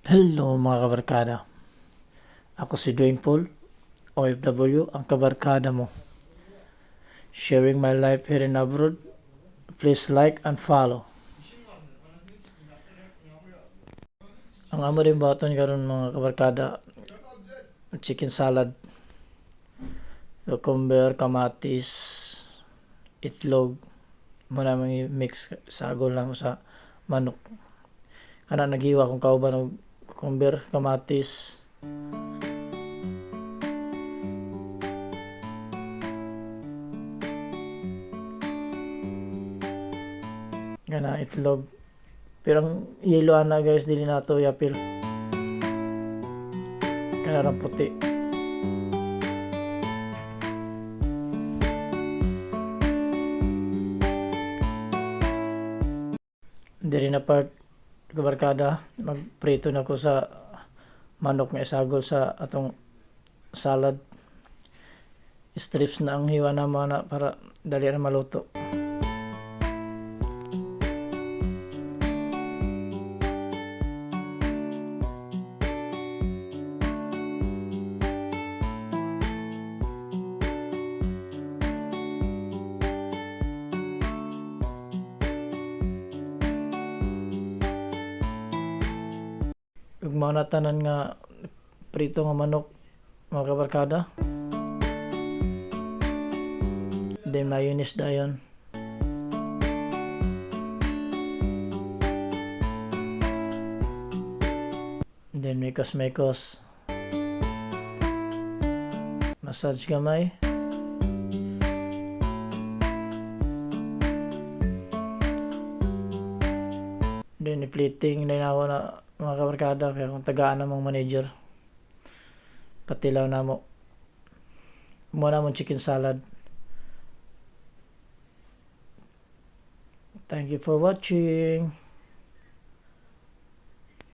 Hello mga kabarkada, ako si Dwayne Paul, OFW, ang kabarkada mo. Sharing my life here in abroad, please like and follow. Ang amo rin baton karon mga kabarkada, chicken salad, cucumber, kamatis, itlog, mo naman mix sagol lang sa manok. Kana naghiwa kung kauban og cucumber, kamatis, kana itlog. Pero ang yelo ana guys, dili nato yapil. Kana lang puti. Diri na part kabarkada, magprito na ko sa manok nga isagol sa atong salad. Strips na ang hiwa na mga para dali na maluto. Ug mao na tanan nga prito nga manok mga kabarkada. Then mayonnaise dayon. Then mekos-mekos. Massage gamay. Then i-plating na na mga kabarkada kaya kung tagaan na mong manager patilaw na mo muna mong chicken salad. Thank you for watching.